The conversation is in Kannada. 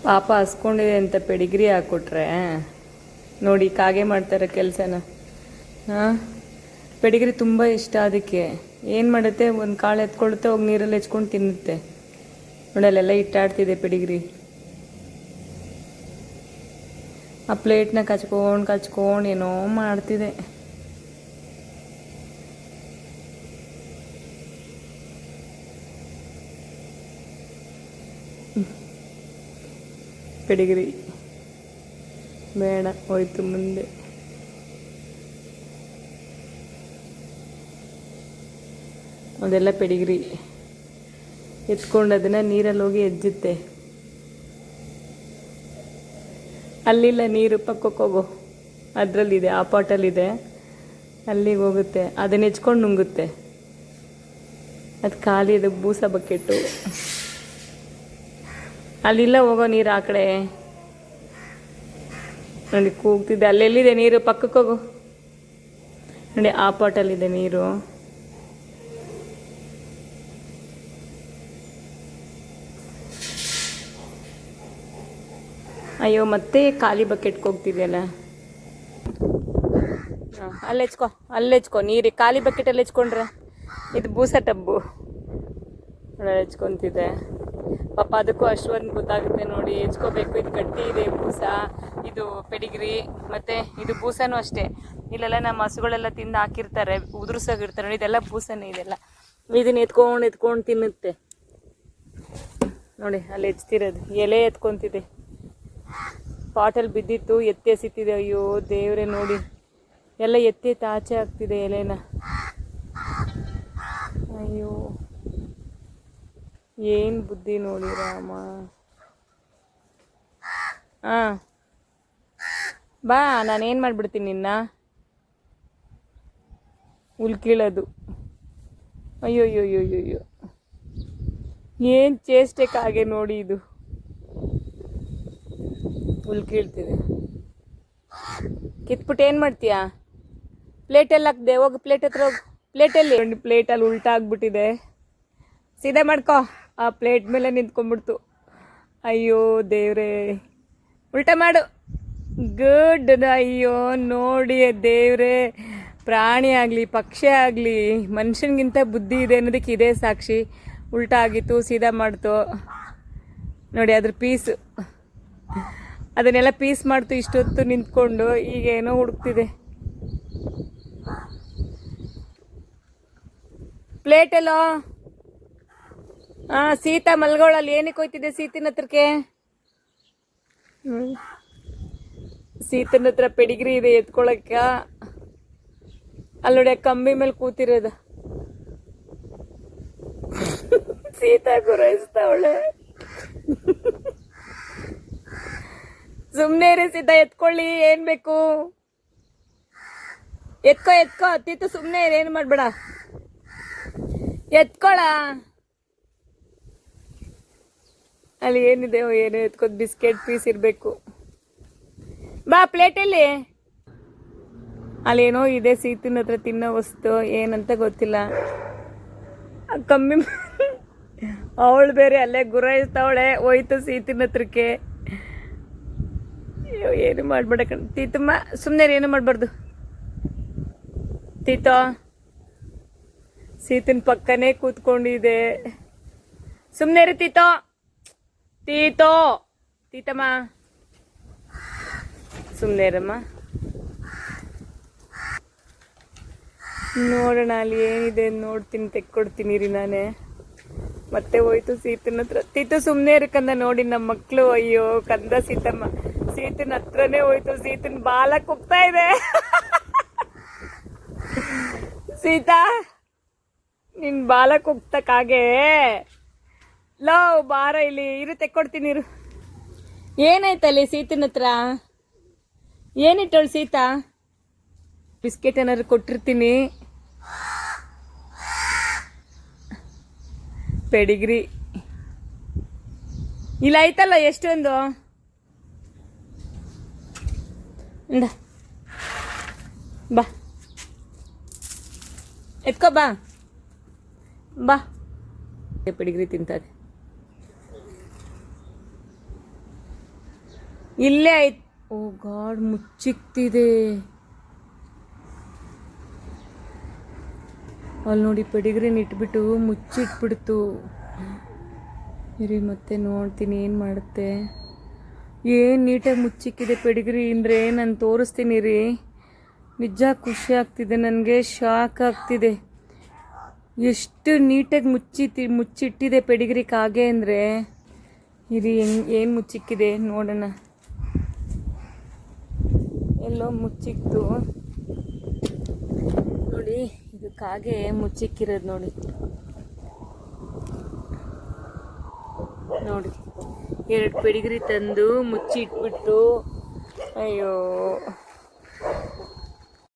ಪಾಪ ಹಸ್ಕೊಂಡಿದೆ ಅಂತ ಪೆಡಿಗ್ರಿ ಹಾಕ್ಕೊಟ್ರೆ ನೋಡಿ ಕಾಗೆ ಮಾಡ್ತಾರೆ ಕೆಲಸನ. ಹಾಂ, ಪೆಡಿಗ್ರಿ ತುಂಬ ಇಷ್ಟ ಅದಕ್ಕೆ. ಏನು ಮಾಡುತ್ತೆ, ಒಂದು ಕಾಳು ಎತ್ಕೊಳುತ್ತೆ, ಹೋಗಿ ನೀರಲ್ಲಿ ಹೆಚ್ಕೊಂಡು ತಿನ್ನುತ್ತೆ. ನೋಡಿ ಅಲ್ಲೆಲ್ಲ ಇಟ್ಟಾಡ್ತಿದೆ ಪೆಡಿಗ್ರಿ. ಆ ಪ್ಲೇಟ್ನ ಕಚ್ಕೊಂಡು ಏನೋ ಮಾಡ್ತಿದೆ. ಪೆಡಿಗ್ರಿ ಬೇಡ, ಹೋಯ್ತು ಮುಂದೆ. ಅದೆಲ್ಲ ಪೆಡಿಗ್ರಿ ಎತ್ಕೊಂಡು ಅದನ್ನು ನೀರಲ್ಲಿ ಹೋಗಿ ಎಜ್ಜುತ್ತೆ. ಅಲ್ಲಿಲ್ಲ ನೀರು, ಪಕ್ಕಕ್ಕೆ ಹೋಗು, ಅದರಲ್ಲಿದೆ, ಆ ಪಾಟಲ್ಲಿದೆ, ಅಲ್ಲಿಗೆ ಹೋಗುತ್ತೆ. ಅದನ್ನ ಹೆಚ್ಕೊಂಡು ನುಂಗುತ್ತೆ. ಅದು ಖಾಲಿ, ಅದು ಬೂಸ ಬಕೆಟ್ಟು. ಅಲ್ಲಿಲ್ಲ, ಹೋಗೋ ನೀರು ಆ ಕಡೆ. ನೋಡಿ ಕೂಗ್ತಿದ್ದೆ. ಅಲ್ಲೆಲ್ಲಿದೆ ನೀರು, ಪಕ್ಕಕ್ಕೆ ಹೋಗು. ನೋಡಿ ಆ ಪಾಟಲ್ಲಿದೆ ನೀರು. ಅಯ್ಯೋ, ಮತ್ತೆ ಖಾಲಿ ಬಕೆಟ್ಗೆ ಹೋಗ್ತಿದೆಯಲ್ಲ. ಹಾಂ, ಅಲ್ಲೆಚ್ಕೊ ನೀರಿಗೆ. ಖಾಲಿ ಬಕೆಟಲ್ಲಿ ಹೆಚ್ಕೊಂಡ್ರೆ ಇದು ಬೂಸ ಟಬ್ಬು ಹೆಚ್ಕೊತಿದೆ. ಪಾಪ ಅದಕ್ಕೂ ಅಷ್ಟೊಂದು ಗೊತ್ತಾಗುತ್ತೆ ನೋಡಿ, ಹೆಚ್ಕೋಬೇಕು. ಇದು ಗಟ್ಟಿ ಇದೆ ಬೂಸ, ಇದು ಪೆಡಿಗ್ರಿ, ಮತ್ತು ಇದು ಬೂಸನೂ ಅಷ್ಟೇ. ಇಲ್ಲೆಲ್ಲ ನಮ್ಮ ಹಸುಗಳೆಲ್ಲ ತಿಂದು ಹಾಕಿರ್ತಾರೆ, ಉದುರ್ಸಾಗಿರ್ತಾರೆ ನೋಡಿ. ಇದೆಲ್ಲ ಬೂಸನೇ. ಇದೆಲ್ಲ ಇದನ್ನ ಎತ್ಕೊಂಡು ತಿನ್ನುತ್ತೆ ನೋಡಿ. ಅಲ್ಲಿ ಹೆಚ್ತಿರೋದು ಎಲೆ ಎತ್ಕೊತಿದೆ. ಪಾಟಲ್ಲಿ ಬಿದ್ದಿತ್ತು, ಎತ್ತಿ ಎಸಿತಿದೆ. ಅಯ್ಯೋ ದೇವ್ರೆ, ನೋಡಿ ಎಲ್ಲ ಎತ್ತಿ ಆಚೆ ಆಗ್ತಿದೆ ಎಲೆನ. ಅಯ್ಯೋ, ಏನು ಬುದ್ಧಿ ನೋಡಿ ರಾಮ. ಹಾಂ, ಬಾ, ನಾನೇನು ಮಾಡಿಬಿಡ್ತೀನಿ ನಿನ್ನ. ಉಲ್ಕೀಳೋದು. ಅಯ್ಯೋಯ್ಯೋಯ್ಯೋಯ್ಯೋ, ಏನು ಚೇಷ್ಟೆ ಕಾಗೆ ನೋಡಿ. ಇದು ಉಲ್ಕೀಳ್ತಿದೆ. ಕಿತ್ಬಿಟ್ಟು ಏನು ಮಾಡ್ತೀಯಾ? ಪ್ಲೇಟಲ್ಲಿ ಹಾಕ್ದೆ, ಹೋಗಿ ಪ್ಲೇಟ್ ಹತ್ರ ಹೋಗಿ. ಪ್ಲೇಟಲ್ಲಿ ಪ್ಲೇಟಲ್ಲಿ ಉಲ್ಟಾ ಆಗ್ಬಿಟ್ಟಿದೆ. ಸೀದಾ ಮಾಡ್ಕೊ. ಆ ಪ್ಲೇಟ್ ಮೇಲೆ ನಿಂತ್ಕೊಂಡ್ಬಿಡ್ತು. ಅಯ್ಯೋ ದೇವ್ರೆ, ಉಲ್ಟಾ ಮಾಡು. ಗುಡ್. ಅಯ್ಯೋ ನೋಡಿ ದೇವ್ರೆ, ಪ್ರಾಣಿ ಆಗಲಿ ಪಕ್ಷಿ ಆಗಲಿ ಮನುಷ್ಯನಿಗಿಂತ ಬುದ್ಧಿ ಇದೆ ಅನ್ನೋದಕ್ಕೆ ಇದೇ ಸಾಕ್ಷಿ. ಉಲ್ಟಾ ಆಗಿತ್ತು, ಸೀದಾ ಮಾಡ್ತು ನೋಡಿ. ಅದ್ರ ಪೀಸು, ಅದನ್ನೆಲ್ಲ ಪೀಸ್ ಮಾಡ್ತು ಇಷ್ಟೊತ್ತು ನಿಂತ್ಕೊಂಡು. ಈಗ ಏನೋ ಹುಡುಕ್ತಿದೆ. ಪ್ಲೇಟಲ್ಲೋ. ಹಾಂ, ಸೀತಾ ಮಲ್ಗೋಳಲ್ಲಿ. ಏನಕ್ಕೆ ಹೋಯ್ತಿದೆ ಸೀತಿನ ಹತ್ರಕ್ಕೆ? ಸೀತನ ಹತ್ರ ಪೆಡಿಗ್ರಿ ಇದೆ ಎತ್ಕೊಳಕ್ಕ. ಅಲ್ಲಿ ನೋಡಿ, ಕಂಬಿ ಮೇಲೆ ಕೂತಿರೋದು. ಸೀತಾ ಗುರಾಯಿಸ್ತಾವಳೆ. ಸುಮ್ಮನೆ ಇರಿ ಸೀತಾ, ಎತ್ಕೊಳ್ಳಿ. ಏನು ಬೇಕು ಎತ್ಕೋ. ಅತ್ತಿತ್ತು ಸುಮ್ಮನೆ ಇರಿ, ಏನು ಮಾಡಬೇಡ. ಎತ್ಕೊಳ. ಅಲ್ಲಿ ಏನಿದೆ ಏನೋ ಎತ್ಕೋದು. ಬಿಸ್ಕೆಟ್ ಪೀಸ್ ಇರಬೇಕು. ಬಾ, ಪ್ಲೇಟಲ್ಲಿ. ಅಲ್ಲೇನೋ ಇದೆ ಸೀತಿನ ಹತ್ರ ತಿನ್ನೋ ವಸ್ತು, ಏನಂತ ಗೊತ್ತಿಲ್ಲ. ಕಮ್ಮಿ ಅವಳು ಬೇರೆ ಅಲ್ಲೇ ಗುರಾಯಿಸ್ತಾವಳೆ. ಹೋಯ್ತು ಸೀತಿನ ಹತ್ರಕ್ಕೆ. ಅಯ್ಯೋ, ಏನು ಮಾಡಬೇಡ ತೀತಮ್ಮ, ಸುಮ್ಮನೆ ಏನು ಮಾಡಬಾರ್ದು. ತೀತೋ ಸೀತನ ಪಕ್ಕನೇ ಕೂತ್ಕೊಂಡಿದೆ. ಸುಮ್ಮನೆ ಇರಿ ತೀತೋ. ತೀತಮ್ಮ ಸುಮ್ಮನೆ ಇರಮ್ಮ. ನೋಡೋಣ ಅಲ್ಲಿ ಏನಿದೆ ನೋಡ್ತೀನಿ, ತೆಕ್ಕೊಡ್ತೀನಿ ರೀ ನಾನೇ. ಮತ್ತೆ ಹೋಯ್ತು ಸೀತನ ಹತ್ರ. ತೀತು ಸುಮ್ಮನೆ ಇರಕಂದ ನೋಡಿ ನಮ್ಮ ಮಕ್ಕಳು. ಅಯ್ಯೋ ಕಂದ ಸೀತಮ್ಮ, ಸೀತನ ಹತ್ರನೇ ಹೋಯ್ತು. ಸೀತನ ಬಾಲಕ್ಕೆ ಹೋಗ್ತಾ ಇದೆ. ಸೀತಾ, ನಿನ್ ಬಾಲಕ್ಕೆ ಹೋಗ್ತಕ್ಕಾಗೆ. ಲವ್ ಬಾರ ಇಲ್ಲಿ ಇರು, ತೆಕ್ಕೊಡ್ತೀನಿ ಇರು. ಏನಾಯ್ತಲ್ಲಿ ಸೀತನ ಹತ್ರ? ಏನಿಟ್ಟವಳು ಸೀತಾ? ಬಿಸ್ಕೆಟ್ ಏನಾದ್ರು ಕೊಟ್ಟಿರ್ತೀನಿ. ಪೆಡಿಗ್ರಿ ಇಲ್ಲ ಐತಲ್ಲ ಎಷ್ಟೊಂದು. ಬಾ, ಎತ್ಕೋ ಬಾ. ಪೆಡಿಗ್ರಿ ತಿಂತಾರೆ. ಇಲ್ಲೇ ಆಯ್ತು. ಓ ಗಾಡ್, ಮುಚ್ಚಿಕ್ತಿದೆ ಅಲ್ಲಿ ನೋಡಿ. ಪೆಡಿಗ್ರಿನ ಇಟ್ಬಿಟ್ಟು ಮುಚ್ಚಿಟ್ಬಿಡ್ತು. ಇರಿ ಮತ್ತೆ ನೋಡ್ತೀನಿ ಏನು ಮಾಡುತ್ತೆ. ಏನು ನೀಟಾಗಿ ಮುಚ್ಚಿಕ್ಕಿದೆ ಪೆಡಿಗ್ರಿ ಅಂದರೆ. ನಾನು ತೋರಿಸ್ತೀನಿ ರೀ. ನಿಜ ಖುಷಿ ಆಗ್ತಿದೆ ನನಗೆ, ಶಾಕ್ ಆಗ್ತಿದೆ. ಎಷ್ಟು ನೀಟಾಗಿ ಮುಚ್ಚಿಟ್ಟಿದೆ ಪೆಡಿಗ್ರಿ ಕಾಗೆ ಅಂದರೆ. ಇದು ಏನು ಮುಚ್ಚಿಕ್ಕಿದೆ ನೋಡೋಣ. ಎಲ್ಲೋ ಮುಚ್ಚಿಕ್ತು ನೋಡಿ. ಇದು ಕಾಗೆ ಮುಚ್ಚಿಕ್ಕಿರೋದು ನೋಡಿ. ನೋಡಿ 2 ಪೆಡಿಗ್ರಿ ತಂದು ಮುಚ್ಚಿ ಇಟ್ಬಿಟ್ಟು. ಅಯ್ಯೋ